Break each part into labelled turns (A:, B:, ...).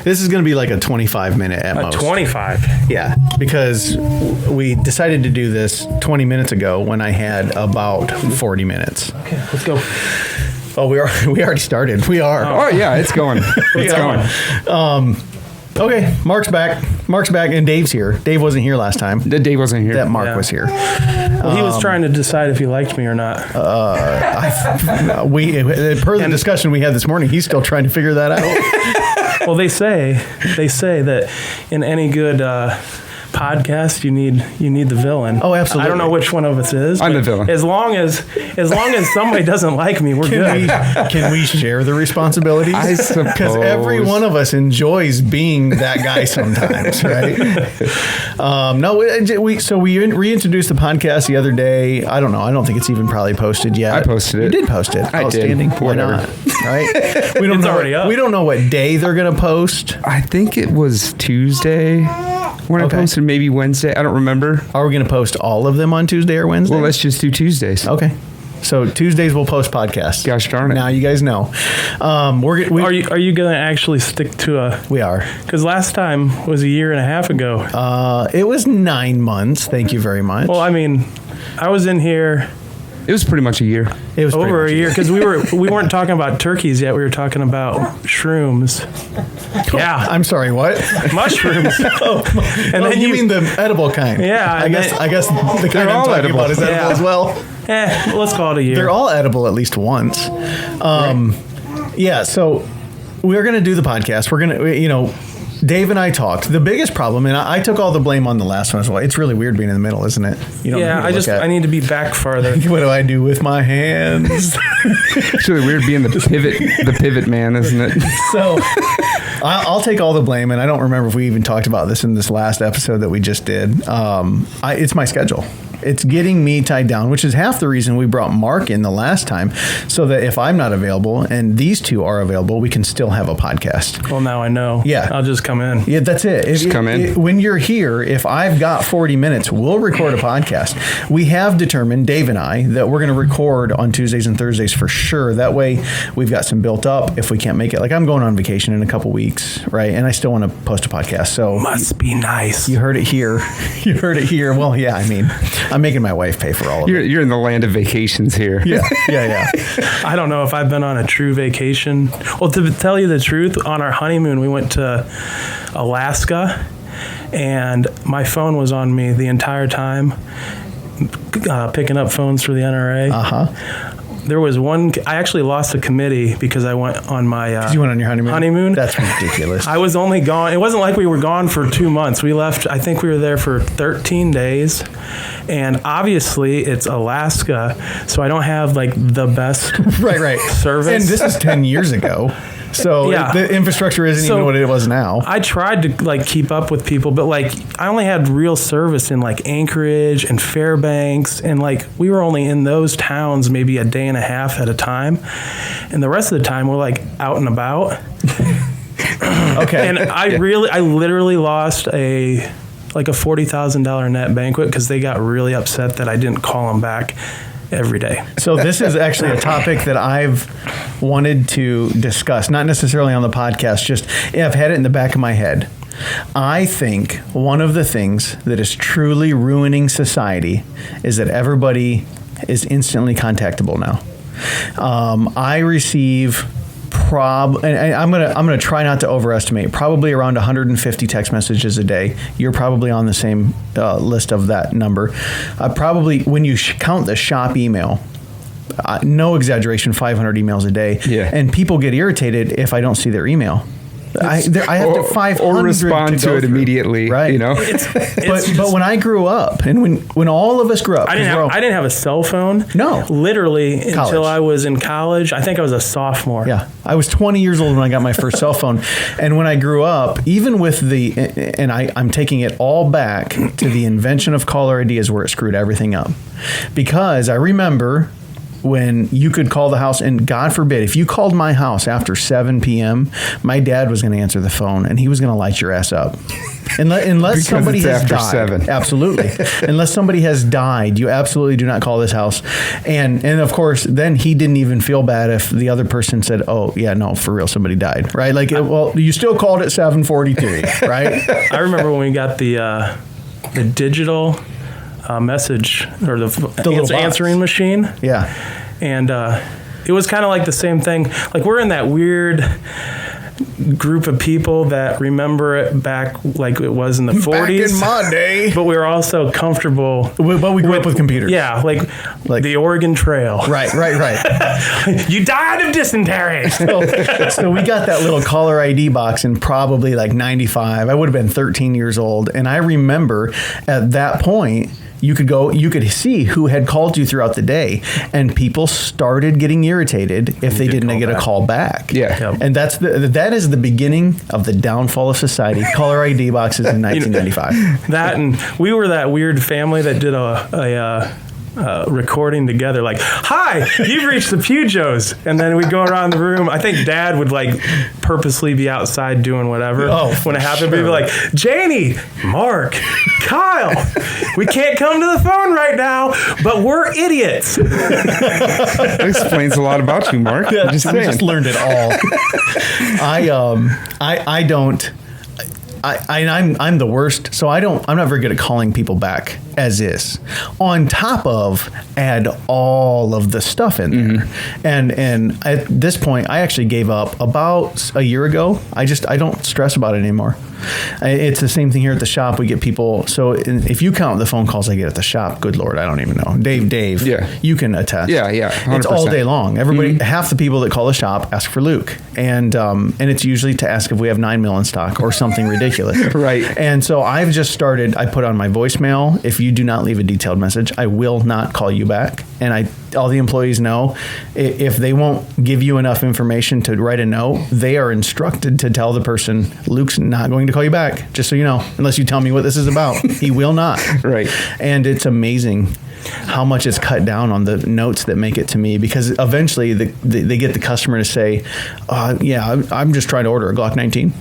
A: This is going to be like a 25-minute at most.
B: 25?
A: Yeah, because we decided to do this 20 minutes ago when I had about 40 minutes.
B: Okay, let's go.
A: Oh, we already started. We are.
C: Oh, yeah, it's going. It's going.
A: Okay, Mark's back, and Dave's here. Dave wasn't here last time.
C: Dave wasn't here.
A: That Mark was here.
B: Well, he was trying to decide if he liked me or not.
A: Per the discussion we had this morning, he's still trying to figure that out.
B: Well, they say that in any good podcast, you need the villain.
A: Oh, absolutely.
B: I don't know which one of us is.
C: I'm the villain.
B: As long as somebody doesn't like me, we're good.
A: Can we share the responsibilities?
C: I suppose.
A: Because every one of us enjoys being that guy sometimes, right? We reintroduced the podcast the other day. I don't know. I don't think it's even probably posted yet.
C: I posted it.
A: You did post it.
C: I
A: Outstanding.
C: did.
A: Why not? Right? We don't
B: It's
A: know.
B: already up.
A: We don't know what day they're going to post.
C: I think it was Tuesday when I posted, maybe Wednesday. I don't remember.
A: Are we going to post all of them on Tuesday or Wednesday?
C: Well, let's just do Tuesdays.
A: Okay. So Tuesdays we'll post podcasts.
C: Gosh darn it.
A: Now you guys know.
B: Are you going to actually stick to a...
A: We are.
B: Because last time was a year and a half ago.
A: It was 9 months. Thank you very much.
B: Well, I mean, I was in here...
C: It was pretty much a year.
A: It was
B: over a year because we weren't talking about turkeys yet. We were talking about shrooms. Yeah,
A: I'm sorry. What?
B: Mushrooms.
A: And then you mean the edible kind?
B: Yeah,
A: I guess the kind I'm talking
C: edible.
A: about is edible as well.
B: Let's call it a year.
A: They're all edible at least once. Yeah. So we're gonna do the podcast. We're gonna, Dave and I talked. The biggest problem, and I took all the blame on the last one as well. It's really weird being in the middle, isn't it?
B: I need to be back farther.
A: What do I do with my hands?
C: It's really weird being the pivot man, isn't it?
A: So I'll take all the blame, and I don't remember if we even talked about this in this last episode that we just did. It's my schedule. It's getting me tied down, which is half the reason we brought Mark in the last time, so that if I'm not available and these two are available, we can still have a podcast.
B: Well, now I know.
A: Yeah.
B: I'll just come in.
A: Yeah, that's it.
C: Just come in.
A: When you're here, if I've got 40 minutes, we'll record a podcast. We have determined, Dave and I, that we're going to record on Tuesdays and Thursdays for sure. That way, we've got some built up if we can't make it. Like, I'm going on vacation in a couple weeks, right? And I still want to post a podcast. So
B: must be nice.
A: You heard it here. You heard it here. Well, yeah, I mean, I'm making my wife pay for all of it.
C: You're in the land of vacations here.
A: Yeah.
B: I don't know if I've been on a true vacation. Well, to tell you the truth, on our honeymoon, we went to Alaska, and my phone was on me the entire time, picking up phones for the NRA.
A: Uh-huh.
B: There was one, I actually lost a committee because I went on my
A: you went on your honeymoon? That's ridiculous.
B: I was only gone. It wasn't like we were gone for 2 months. We left, I think we were there for 13 days. And obviously it's Alaska, so I don't have like the best
A: right
B: service.
A: And this is 10 years ago. So the infrastructure isn't even what it was now.
B: I tried to like keep up with people, but like I only had real service in like Anchorage and Fairbanks, and like we were only in those towns maybe a day and a half at a time, and the rest of the time we're like out and about.
A: Okay.
B: And I literally lost a $40,000 net banquet because they got really upset that I didn't call them back every day.
A: So this is actually a topic that I've wanted to discuss, not necessarily on the podcast, just I've had it in the back of my head. I think one of the things that is truly ruining society is that everybody is instantly contactable now. I receive and I'm gonna try not to overestimate, probably around 150 text messages a day. You're probably on the same list of that number. Probably when you count the shop email, no exaggeration, 500 emails a day.
C: Yeah.
A: And people get irritated if I don't see their email. I have to 500
C: or respond to it immediately,
A: right? But when I grew up, and when all of us grew up,
B: I didn't have a cell phone.
A: No,
B: literally until I was in college. I think I was a sophomore.
A: Yeah, I was 20 years old when I got my first cell phone, and when I grew up, even with I'm taking it all back to the invention of caller ID is where it screwed everything up, because I remember when you could call the house, and God forbid, if you called my house after 7 p.m., my dad was going to answer the phone, and he was going to light your ass up. Unless somebody has died.
C: 7.
A: Absolutely. Unless somebody has died, you absolutely do not call this house. And of course, then he didn't even feel bad if the other person said, oh, yeah, no, for real, somebody died, right? Like, well, you still called at 7:43, right?
B: I remember when we got the digital message or the answering machine.
A: Yeah.
B: And it was kind of like the same thing. Like, we're in that weird group of people that remember it back like it was in the 40s.
A: Back in my day.
B: But we were also comfortable.
A: But we grew up with computers.
B: Yeah, like the Oregon Trail.
A: Right.
B: You died of dysentery.
A: So we got that little caller ID box in probably like 95. I would have been 13 years old. And I remember at that point, you could see who had called you throughout the day, and people started getting irritated if they didn't get a call back.
C: Yeah.
B: Yep.
A: And that is the beginning of the downfall of society. Caller ID boxes in 1995.
B: That, and we were that weird family that did a recording together, like, hi, you've reached the Pujos, and then we'd go around the room. I think Dad would like purposely be outside doing whatever when it happened. We'd be like, Janie, Mark, Kyle, we can't come to the phone right now, but we're idiots.
C: That explains a lot about you, Mark.
A: Yeah,
C: I'm just
A: we
C: saying.
A: just learned it all. I'm the worst, so I'm not very good at calling people back as is. On top of add all of the stuff in there. And at this point, I actually gave up about a year ago. I don't stress about it anymore. It's the same thing here at the shop. We get people. So if you count the phone calls I get at the shop, good Lord, I don't even know. Dave,
C: Yeah.
A: you can attest.
C: Yeah, 100%.
A: It's all day long. Everybody, half the people that call the shop ask for Luke, and it's usually to ask if we have 9mm in stock or something ridiculous.
C: Right.
A: And so I've just started. I put on my voicemail, if you do not leave a detailed message, I will not call you back. And all the employees know, if they won't give you enough information to write a note, they are instructed to tell the person, Luke's not going to call you back, just so you know, unless you tell me what this is about. He will not.
C: Right.
A: And it's amazing how much it's cut down on the notes that make it to me, because eventually they get the customer to say, I'm just trying to order a Glock 19.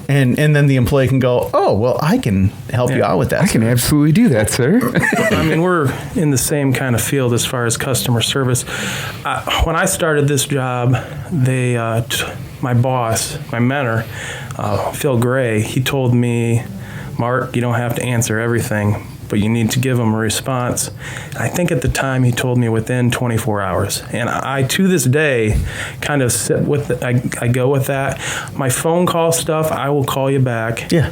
A: And then the employee can go, oh, well, I can help you out with that.
C: I can absolutely do that, sir.
B: I mean, we're in the same kind of field as far as customer service. When I started this job, my boss, my mentor, Phil Gray, he told me, Mark, you don't have to answer everything, but you need to give them a response. I think at the time he told me within 24 hours. And I to this day, kind of sit with it. I go with that. My phone call stuff, I will call you back.
A: Yeah.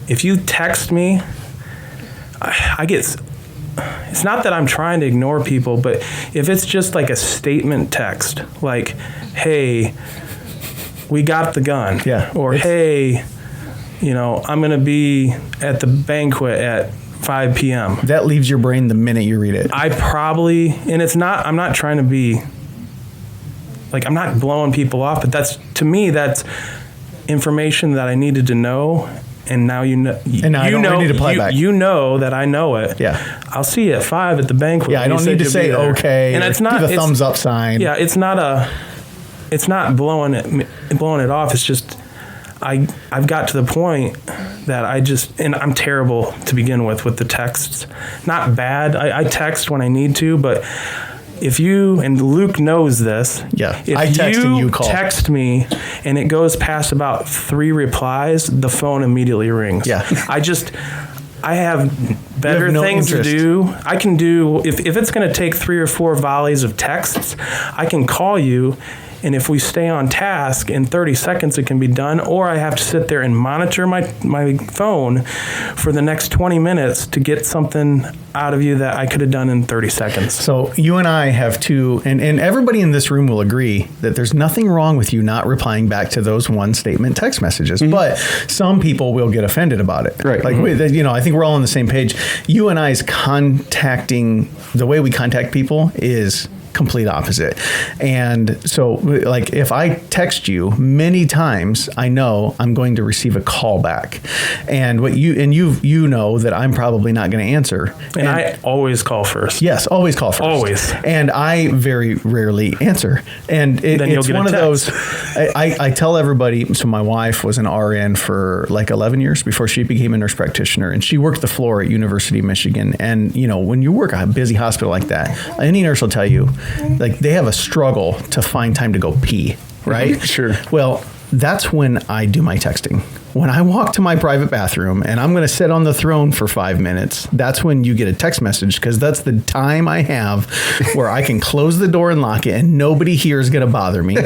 B: If you text me, I get... It's not that I'm trying to ignore people, but if it's just like a statement text, like, hey, we got the gun.
A: Yeah.
B: Or, hey, I'm going to be at the banquet at 5 p.m.
A: That leaves your brain the minute you read it.
B: I'm not trying to be, like, I'm not blowing people off, but to me, that's information that I needed to know. And now you know.
A: And now I don't need to play back.
B: You know that I know it.
A: Yeah.
B: I'll see you at 5 at the banquet.
A: Yeah, I don't need to say okay.
B: And it's not
A: give a thumbs up sign.
B: Yeah, it's not blowing it off. It's just I've got to the point that and I'm terrible to begin with the texts. Not bad. I text when I need to, but if you, and Luke knows this, if
A: I text and you call.
B: Text me and it goes past about 3 replies, the phone immediately rings.
A: Yeah.
B: I have better things to do. I can do, if it's going to take 3 or 4 volleys of texts, I can call you. And if we stay on task, in 30 seconds it can be done, or I have to sit there and monitor my phone for the next 20 minutes to get something out of you that I could have done in 30 seconds.
A: So you and I have two, and everybody in this room will agree that there's nothing wrong with you not replying back to those one-statement text messages. But some people will get offended about it.
C: Right.
A: Like, I think we're all on the same page. You and I's contacting, the way we contact people is complete opposite. And so, like, if I text you many times, I know I'm going to receive a call back. And you know that I'm probably not going to answer.
B: And I always call first.
A: Yes, always call first.
B: Always.
A: And I very rarely answer. And it's one of those. I tell everybody. So my wife was an RN for like 11 years before she became a nurse practitioner, and she worked the floor at University of Michigan. And when you work at a busy hospital like that, any nurse will tell you, like, they have a struggle to find time to go pee, right?
C: Sure.
A: Well, that's when I do my texting. When I walk to my private bathroom and I'm going to sit on the throne for 5 minutes, that's when you get a text message, because that's the time I have where I can close the door and lock it and nobody here is going to bother me.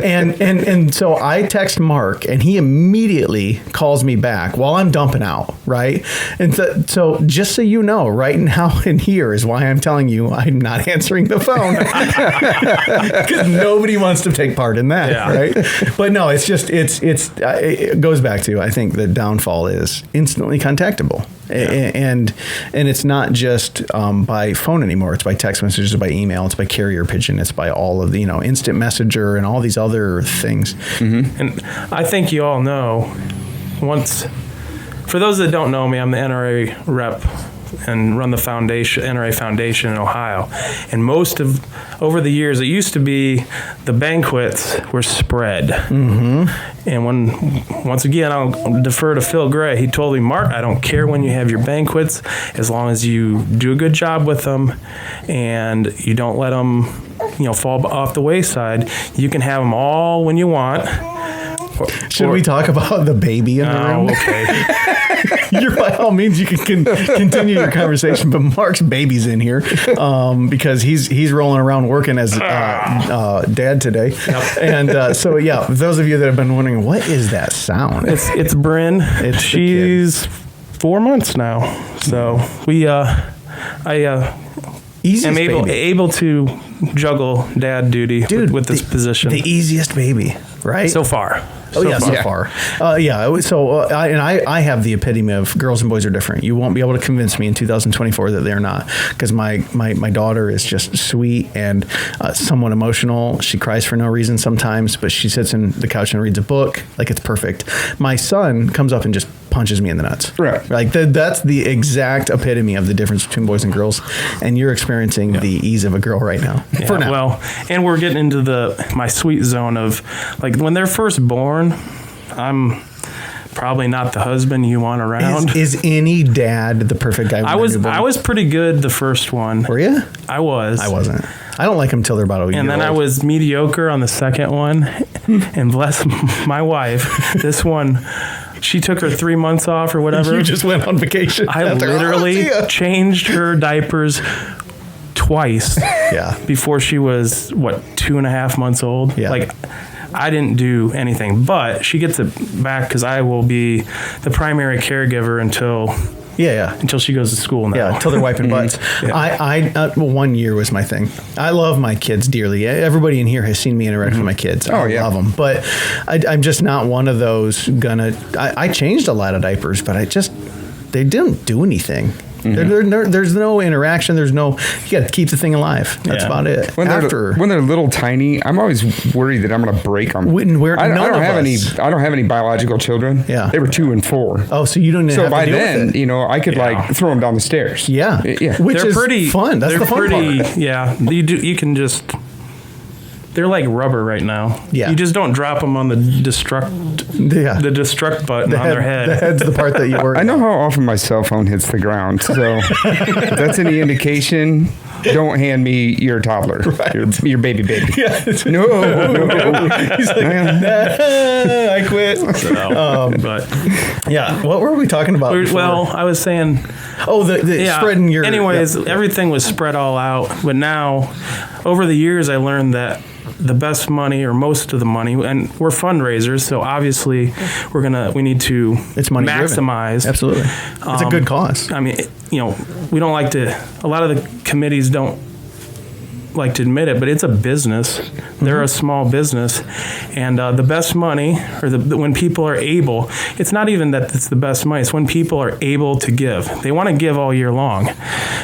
A: And so I text Mark and he immediately calls me back while I'm dumping out, right? And so just so you know, right now and here is why I'm telling you I'm not answering the phone, because nobody wants to take part in that, right? But no, it's just, it goes back to, I think the downfall is instantly contactable. And it's not just by phone anymore. It's by text messages, by email, it's by carrier pigeon, it's by all of the, instant messenger and all these other things.
B: Mm-hmm. And I think you all know, for those that don't know me, I'm the NRA rep and run the NRA Foundation in Ohio. And over the years, it used to be the banquets were spread. Mm-hmm. And once again, I'll defer to Phil Gray. He told me, Mark, I don't care when you have your banquets, as long as you do a good job with them and you don't let them, fall off the wayside. You can have them all when you want.
A: Should we talk about the baby in the room?
B: Oh, okay.
A: By all means, you can continue your conversation, but Mark's baby's in here because he's rolling around working as dad today. Yep. And so, those of you that have been wondering, what is that sound?
B: It's Bryn. She's 4 months now. So I am able to juggle dad duty with this position.
A: The easiest baby, right?
B: So far.
A: So far. I have the epitome of girls and boys are different. You won't be able to convince me in 2024 that they're not, because my daughter is just sweet and somewhat emotional. She cries for no reason sometimes, but she sits in the couch and reads a book like it's perfect. My son comes up and just punches me in the nuts.
C: Right.
A: Like that's the exact epitome of the difference between boys and girls, and you're experiencing the ease of a girl right now.
B: Yeah,
A: for now.
B: Well, and we're getting into my sweet zone of, like, when they're first born, I'm probably not the husband you want around.
A: Is any dad the perfect guy?
B: I was pretty good the first one.
A: Were you?
B: I was.
A: I wasn't. I don't like them till they're about a year
B: And then
A: old.
B: I was mediocre on the second one. And bless my wife, this one, she took her 3 months off or whatever.
A: You just went on vacation.
B: I literally changed her diapers twice. Before she was 2.5 months old.
A: Yeah.
B: Like, I didn't do anything, but she gets it back because I will be the primary caregiver until she goes to school now.
A: Yeah, until they're wiping butts. Yeah. 1 year was my thing. I love my kids dearly. Everybody in here has seen me interact with my kids. I love them. But I'm just not one of those I changed a lot of diapers, but they didn't do anything. Mm-hmm. There's no interaction. You got to keep the thing alive. That's about it.
C: When they're little tiny, I'm always worried that I'm going to break them. I don't have any biological children.
A: Yeah,
C: they were 2 and 4.
A: Oh, so you don't. So have
C: by
A: to deal
C: then,
A: with it.
C: I could throw them down the stairs.
A: Yeah, which is pretty fun. That's the fun part.
B: Yeah, you can just. They're like rubber right now.
A: Yeah.
B: You just don't drop them on the destruct button on their head.
A: The head's the part that you worry.
C: I know how often my cell phone hits the ground, so if that's any indication, don't hand me your toddler, your baby. Yeah. No.
A: He's like, I quit. What were we talking about?
B: I was saying.
A: Oh, the spreading your.
B: Anyways, everything was spread all out, but now, over the years, I learned that the best money, or most of the money, and we're fundraisers, so obviously we need to maximize.
A: Driven. Absolutely. It's a good cause.
B: I mean, we don't like to, a lot of the committees don't like to admit it, but it's a business. They're a small business, and the best money, or when people are able, it's not even that it's the best money. It's when people are able to give. They want to give all year long,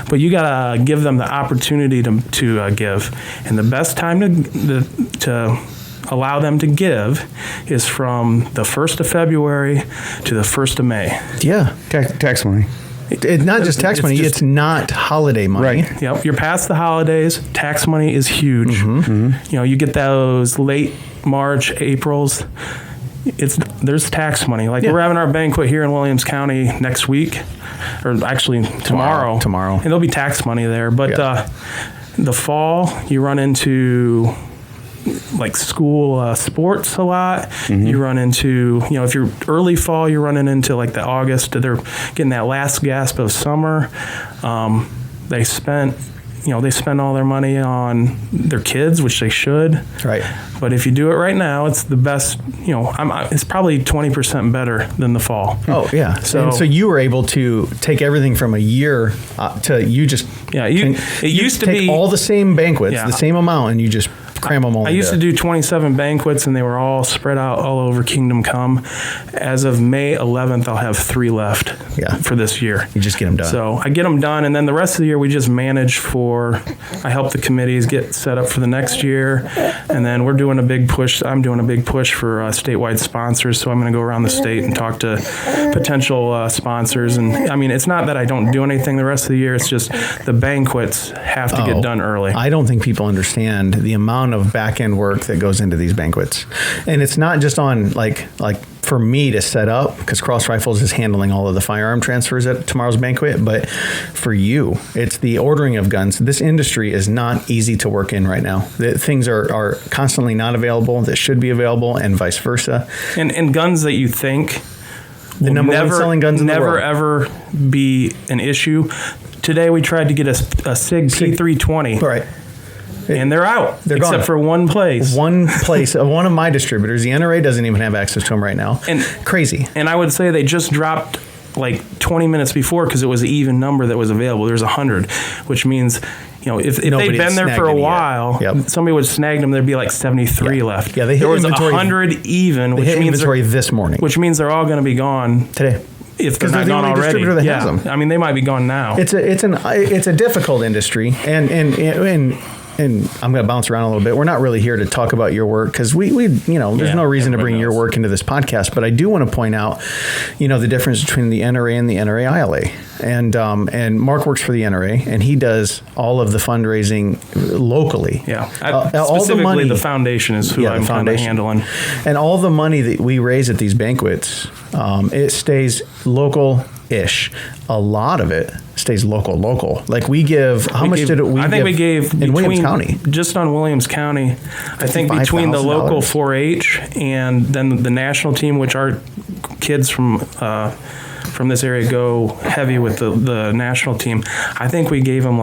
B: but you gotta give them the opportunity to give. And the best time to allow them to give is from the 1st of February to the 1st of May.
A: Yeah.
C: Tax money.
A: It's not just tax money. It's not holiday money.
C: Right.
B: Yep. You're past the holidays. Tax money is huge. You get those late March, Aprils. There's tax money. Like we're having our banquet here in Williams County next week, or actually tomorrow. And there'll be tax money there. But the fall, you run into like school sports a lot. You run into, if you're early fall, you're running into like the August. They're getting that last gasp of summer. They spend all their money on their kids, which they should.
A: Right.
B: But if you do it right now, it's the best. It's probably 20% better than the fall.
A: Oh yeah. So you were able to take everything from a year to you just
B: it used to be
A: all the same banquets, the same amount, and you just cram them all.
B: I used to do 27 banquets, and they were all spread out all over Kingdom Come. As of May 11th, I'll have 3 left for this year.
A: You just get them done.
B: So I get them done, and then the rest of the year we just manage I help the committees get set up for the next year, and then we're doing a big push. I'm doing a big push for statewide sponsors, so I'm going to go around the state and talk to potential sponsors. And I mean, it's not that I don't do anything the rest of the year. It's just the banquets have to get done early.
A: I don't think people understand the amount of back end work that goes into these banquets, and it's not just on like for me to set up, because Cross Rifles is handling all of the firearm transfers at tomorrow's banquet, but for you, it's the ordering of guns. This industry is not easy to work in right now. Things are constantly not available that should be available, and vice versa.
B: And guns that you think
A: the number one selling guns in the world
B: ever be an issue. Today we tried to get a SIG P320.
A: Right.
B: And they're out.
A: They're
B: except
A: gone.
B: for one place.
A: One of my distributors. The NRA doesn't even have access to them right now.
B: And
A: crazy.
B: And I would say they just dropped like 20 minutes before, because it was an even number that was available. There's 100, which means, if they'd been there for a while, somebody would have snagged them. There'd be like 73 left.
A: Yeah, they hit
B: there was
A: inventory,
B: 100 even, which means
A: inventory this morning.
B: Which means they're all going to to be gone
A: today.
B: If they're
A: not
B: the
A: gone
B: only
A: already. Distributor that has them.
B: I mean, they might be gone now.
A: It's a difficult industry, and I'm going to bounce around a little bit. We're not really here to talk about your work, because there's no reason to bring your work into this podcast. But I do want to point out, the difference between the NRA and the NRA ILA. And Marc works for the NRA, and he does all of the fundraising locally.
B: Yeah,
A: specifically
B: all the money, the foundation is who I'm kind of handling.
A: And all the money that we raise at these banquets, it stays local-ish. A lot of it stays local. Like we give, how much did it?
B: I think we gave
A: in Williams County,
B: just on Williams County. I think between the local 4-H and then the national team, which our kids from this area go heavy with the national team. I think we gave them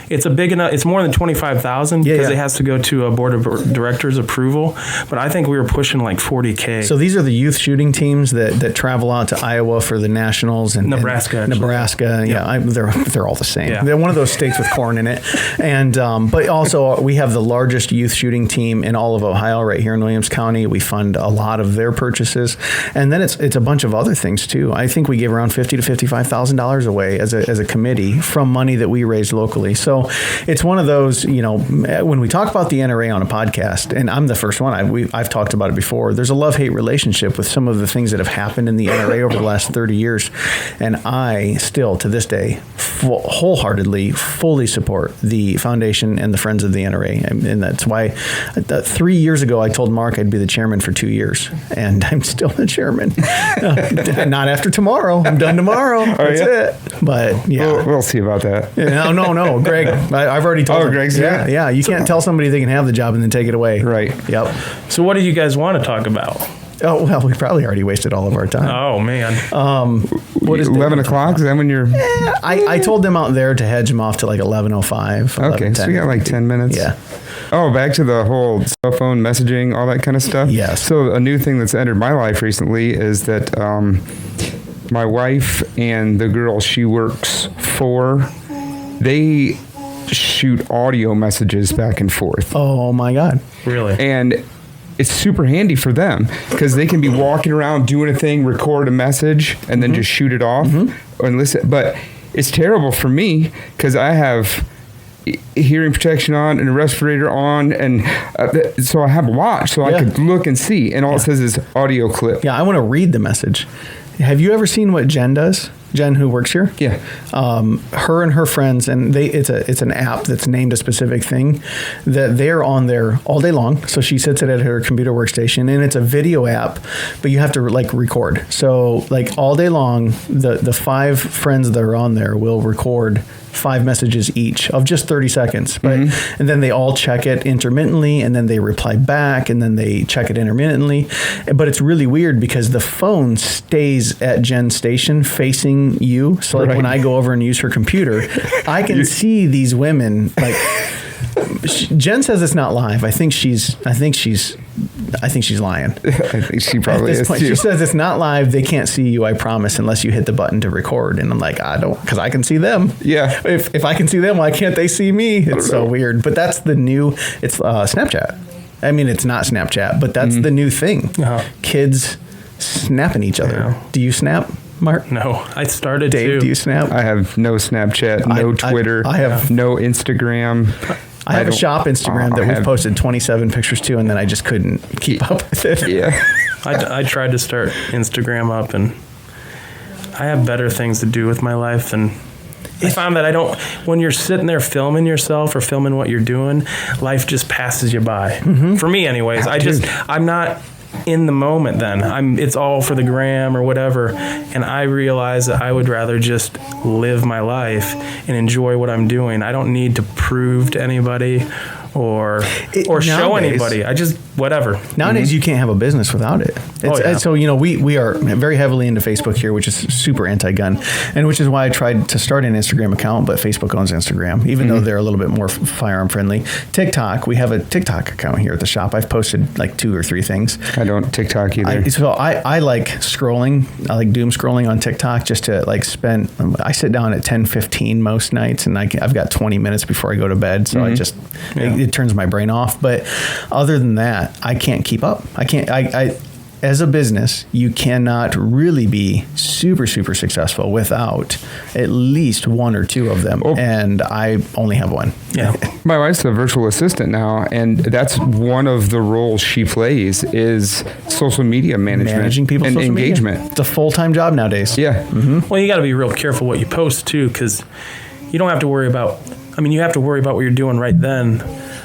B: it's a big enough. It's more than 25,000 because it has to go to a board of directors approval. But I think we were pushing like 40K.
A: So these are the youth shooting teams that travel out to Iowa for the nationals and
B: Nebraska.
A: They're all the same.
B: Yeah.
A: They're one of those states with corn in it. And but also we have the largest youth shooting team in all of Ohio right here in Williams County. We fund a lot of their purchases, and then it's a bunch of other things too. I think we gave around $50,000 to $55,000 away as a committee from money that we raised locally. So it's one of those, when we talk about the NRA on a podcast, and I'm the first one, I've talked about it before, there's a love-hate relationship with some of the things that have happened in the NRA over the last 30 years. And I still, to this day, wholeheartedly, fully support the foundation and the Friends of the NRA. And that's why 3 years ago, I told Marc I'd be the chairman for 2 years. And I'm still the chairman. Not after tomorrow. I'm done tomorrow. That's it. But yeah.
C: We'll see about that.
A: No, Greg. I've already told him.
C: Greg's
A: yeah. You can't tell somebody they can have the job and then take it away.
C: Right.
A: Yep.
B: So what do you guys want to talk about?
A: Oh, well, we probably already wasted all of our time.
B: Oh, man.
C: What is 11 o'clock? Is that when you're...
A: I told them out there to hedge them off to like 11:05.
C: Okay, so we got like 10 minutes.
A: Yeah.
C: Oh, back to the whole cell phone messaging, all that kind of stuff?
A: Yes.
C: So a new thing that's entered my life recently is that my wife and the girl she works for, shoot audio messages back and forth.
A: Oh my God.
B: Really?
C: And it's super handy for them because they can be walking around doing a thing, record a message, and then just shoot it off and listen. But it's terrible for me because I have hearing protection on and a respirator on, and so I have a watch so I could look and see, and all it says is audio clip.
A: Yeah, I want to read the message. Have you ever seen what Jen does? Jen, who works here?
C: Yeah.
A: Her and her friends, and it's an app that's named a specific thing that they're on there all day long. So she sits it at her computer workstation, and it's a video app, but you have to like record. So like all day long, the 5 friends that are on there will record 5 messages each of just 30 seconds. But and then they all check it intermittently, and then they reply back, and then they check it intermittently. But it's really weird because the phone stays at Jen's station facing you. So like when I go over and use her computer, I can see these women. Like Jen says it's not live. I think she's lying.
C: I think she probably is too.
A: She says it's not live. They can't see you, I promise, unless you hit the button to record. And I'm like, I don't, because I can see them.
C: Yeah.
A: If I can see them, why can't they see me? It's so weird. But that's the new. It's Snapchat. I mean, it's not Snapchat, but that's the new thing. Kids snapping each other.
B: Yeah.
A: Do you snap, Mark?
B: No, I started
A: Dave,
B: to.
A: do you snap?
C: I have no Snapchat, no Twitter.
A: I have
C: no Instagram.
A: I have a shop Instagram that we've posted 27 pictures to, and then I just couldn't keep up with it.
C: Yeah.
B: I tried to start Instagram up, and I have better things to do with my life than. I found that when you're sitting there filming yourself or filming what you're doing, life just passes you by. For me anyways. I'm not in the moment then. It's all for the gram or whatever. And I realize that I would rather just live my life and enjoy what I'm doing. I don't need to prove to anybody or show anybody. I just whatever.
A: Nowadays you can't have a business without it. So we are very heavily into Facebook here, which is super anti-gun, and which is why I tried to start an Instagram account, but Facebook owns Instagram, even though they're a little bit more firearm friendly. TikTok, we have a TikTok account here at the shop. I've posted like 2 or 3 things.
C: I don't TikTok either.
A: I like scrolling. I like doom scrolling on TikTok just to like spend. I sit down at 10:15 most nights, and I've got 20 minutes before I go to bed. So I just it turns my brain off. But other than that, I can't keep up. I can't. As a business, you cannot really be super, super successful without at least 1 or 2 of them. And I only have 1.
B: Yeah.
C: My wife's a virtual assistant now, and that's one of the roles she plays is social media management.
A: Managing people's
C: and
A: social
C: engagement.
A: Media. It's a full-time job nowadays.
C: Yeah.
B: Well, you got to be real careful what you post too, because you don't have to worry about. I mean, you have to worry about what you're doing right then,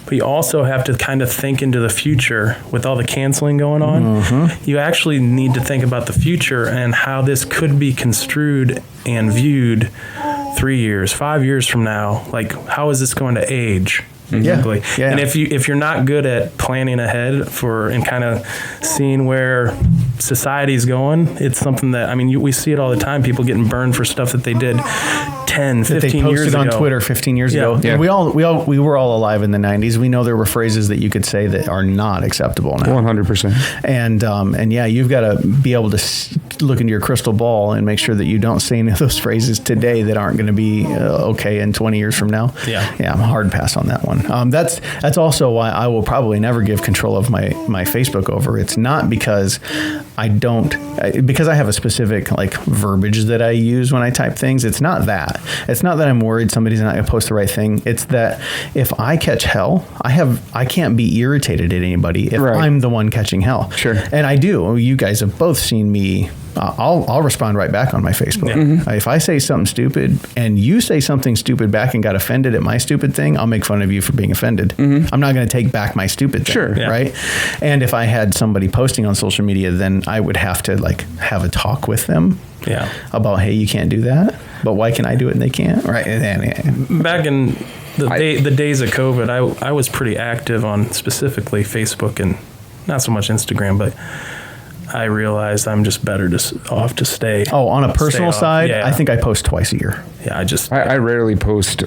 B: but you also have to kind of think into the future with all the canceling going on. You actually need to think about the future and how this could be construed and viewed 3 years, 5 years from now. Like, how is this going to age? Exactly.
A: Yeah.
B: And if you're not good at planning ahead and kind of seeing where society's going, it's something that, we see it all the time. People getting burned for stuff that they did 10, 15 years ago.
A: on Twitter 15 years ago.
C: Yeah.
A: And we were all alive in the 90s. We know there were phrases that you could say that are not acceptable now.
C: 100%.
A: And you've got to be able to look into your crystal ball and make sure that you don't say any of those phrases today that aren't going to be okay in 20 years from now. Yeah, I'm a hard pass on that one. That's also why I will probably never give control of my Facebook over. It's not because because I have a specific like verbiage that I use when I type things. It's not that. It's not that I'm worried somebody's not going to post the right thing. It's that if I catch hell, I can't be irritated at anybody if I'm the one catching hell.
C: Sure.
A: And I do. You guys have both seen me. I'll respond right back on my Facebook. If I say something stupid and you say something stupid back and got offended at my stupid thing, I'll make fun of you for being offended. I'm not going to take back my stupid thing. Right. And if I had somebody posting on social media, then I would have to like have a talk with them about, hey, you can't do that, but why can I do it and they can't? Right.
B: Back in the days of COVID, I was pretty active on specifically Facebook and not so much Instagram, but I realized I'm just better off to stay.
A: Oh, on a personal side,
B: yeah.
A: I think I post twice a year.
B: Yeah,
C: I rarely post.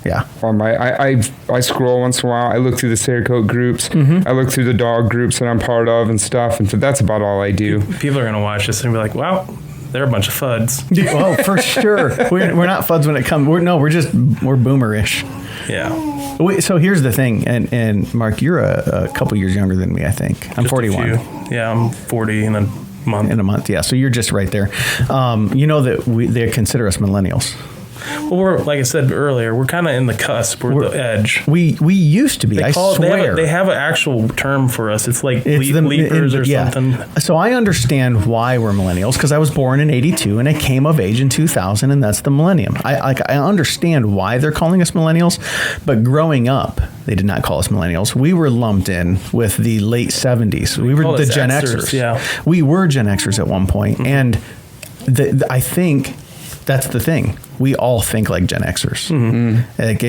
A: Yeah.
C: On I scroll once in a while. I look through the Cerakote groups. I look through the dog groups that I'm part of and stuff. And so that's about all I do.
B: People are going to watch this and be like, wow, they're a bunch of fuds.
A: Oh, for sure. We're not fuds when it comes. We're boomerish.
B: Yeah.
A: So here's the thing, and Mark, you're a couple years younger than me, I think. I'm
B: Just
A: 41.
B: Yeah, I'm 40 in a month.
A: In a month, yeah. So you're just right there. You know that they consider us millennials.
B: Well, we're, like I said earlier, we're kind of in the cusp. We're the edge.
A: We used to be. I swear.
B: They have an actual term for us. It's like leapers or something.
A: So I understand why we're millennials, because I was born in '82 and I came of age in 2000, and that's the millennium. I understand why they're calling us millennials, but growing up, they did not call us millennials. We were lumped in with the late 70s. We were the Gen Xers.
B: Yeah.
A: We were Gen Xers at one point, and I think that's the thing. We all think like Gen Xers. Like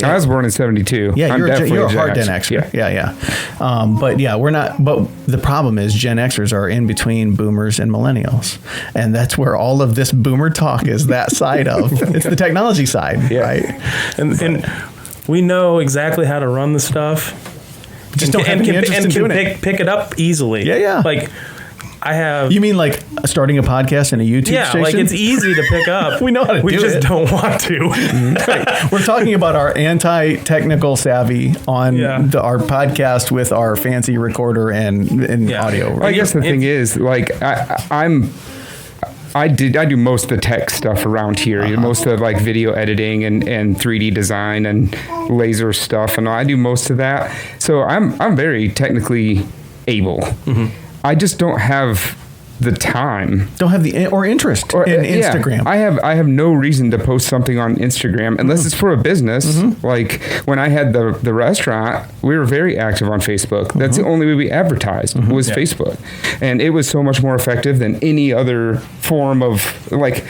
C: I was born in 72.
A: Yeah, you're a hard
C: Gen
A: Gen Xer. Yeah. But yeah, we're not. But the problem is Gen Xers are in between boomers and millennials, and that's where all of this boomer talk is. That side of it's the technology side, right?
B: And we know exactly how to run the stuff.
A: Just don't have any interest in doing it.
B: Pick it up easily.
A: Yeah.
B: Like, I have.
A: You mean like starting a podcast and a YouTube station?
B: Yeah, like it's easy to pick up.
A: We know how to do it.
B: We just don't want to.
A: Right. We're talking about our anti-technical savvy on our podcast with our fancy recorder and audio. Right?
C: Well, I guess the thing is, like, I do most of the tech stuff around here. Most of like video editing and 3D design and laser stuff, and I do most of that. So I'm very technically able. I just don't have the time.
A: Don't have the interest in Instagram.
C: I have no reason to post something on Instagram unless it's for a business. Like when I had the restaurant, we were very active on Facebook. That's the only way we advertised was Facebook. And it was so much more effective than any other form of, like,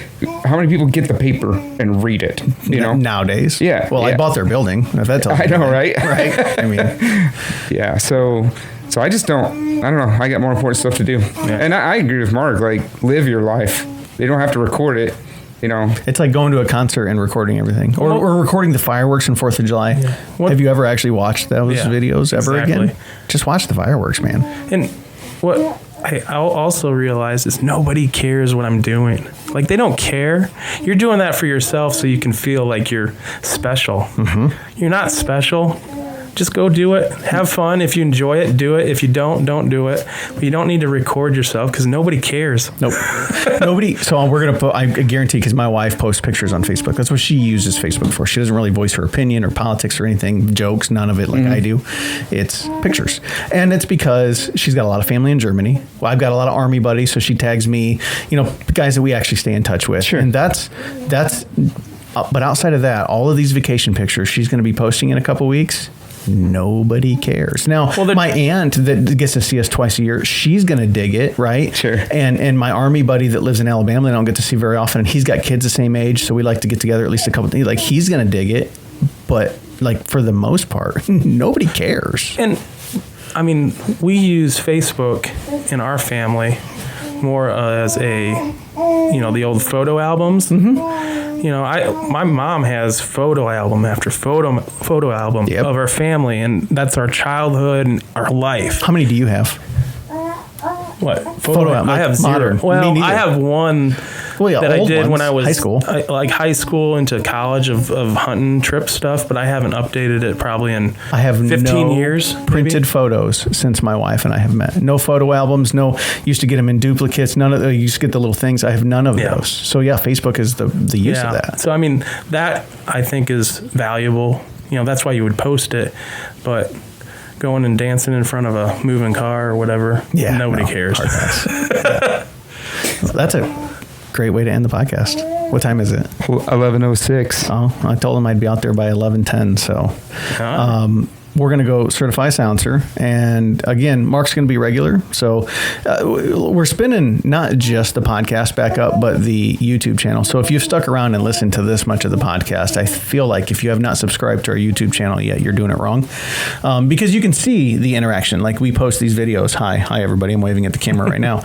C: how many people get the paper and read it, you know?
A: Nowadays.
C: Yeah.
A: Well, I bought their building. If that tells
C: I know, right?
A: Right. I mean.
C: Yeah. So I just don't know. I got more important stuff to do. Yeah. And I agree with Mark. Like, live your life. They don't have to record it, you know.
A: It's like going to a concert and recording everything. Or recording the fireworks on 4th of July. Yeah. Have you ever actually watched those videos ever again? Just watch the fireworks, man.
B: And what I'll also realize is nobody cares what I'm doing. Like, they don't care. You're doing that for yourself so you can feel like you're special. You're not special. Just go do it. Have fun. If you enjoy it, do it. If you don't do it. But you don't need to record yourself because nobody cares.
A: Nope. Nobody. So we're going to put, I guarantee, because my wife posts pictures on Facebook. That's what she uses Facebook for. She doesn't really voice her opinion or politics or anything, jokes, none of it like I do. It's pictures. And it's because she's got a lot of family in Germany. Well, I've got a lot of Army buddies, so she tags me, guys that we actually stay in touch with. Sure. And that's but outside of that, all of these vacation pictures she's going to be posting in a couple weeks. Nobody cares. Now, my aunt that gets to see us twice a year, she's going to dig it, right?
C: Sure.
A: And my Army buddy that lives in Alabama, I don't get to see very often, and he's got kids the same age, so we like to get together at least a couple of days. Like, he's going to dig it, but like for the most part, nobody cares.
B: And I mean, we use Facebook in our family more as a, the old photo albums. My mom has photo album after photo album of our family, and that's our childhood and our life.
A: How many do you have?
B: What?
A: Photo album?
B: I have zero.
A: Modern.
B: Well, I have one that I did when I was
A: high school.
B: High school into college of hunting trip stuff, but I haven't updated it probably in 15 years.
A: Printed photos since my wife and I have met. No photo albums. No, used to get them in duplicates. None of those. You used to get the little things. I have none of those. So yeah, Facebook is the use of that.
B: So I mean, that I think is valuable. That's why you would post it, but going and dancing in front of a moving car or whatever, nobody cares.
A: That's a great way to end the podcast. What time is it?
C: 11:06.
A: Oh, I told him I'd be out there by 11:10. So, we're going to go certify silencer. And again, Mark's going to be regular. So we're spinning not just the podcast back up, but the YouTube channel. So if you've stuck around and listened to this much of the podcast, I feel like if you have not subscribed to our YouTube channel yet, you're doing it wrong. Because you can see the interaction. Like, we post these videos. Hi, everybody. I'm waving at the camera right now.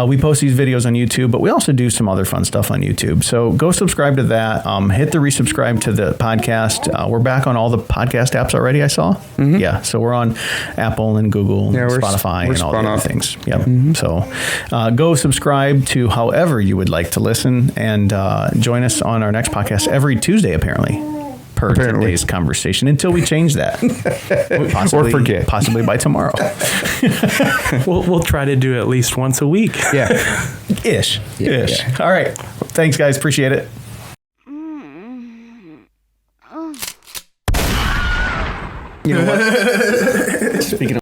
A: We post these videos on YouTube, but we also do some other fun stuff on YouTube. So go subscribe to that. Hit the resubscribe to the podcast. We're back on all the podcast apps already, I saw. Yeah, so we're on Apple and Google and Spotify and all the other things. Yep. So go subscribe to however you would like to listen, and join us on our next podcast every Tuesday, apparently. Per today's conversation, until we change that.
C: Or forget.
A: Possibly by tomorrow.
B: We'll try to do at least once a week.
C: Yeah.
A: Ish.
C: Yeah.
A: All right. Thanks, guys. Appreciate it. You know what? Speaking of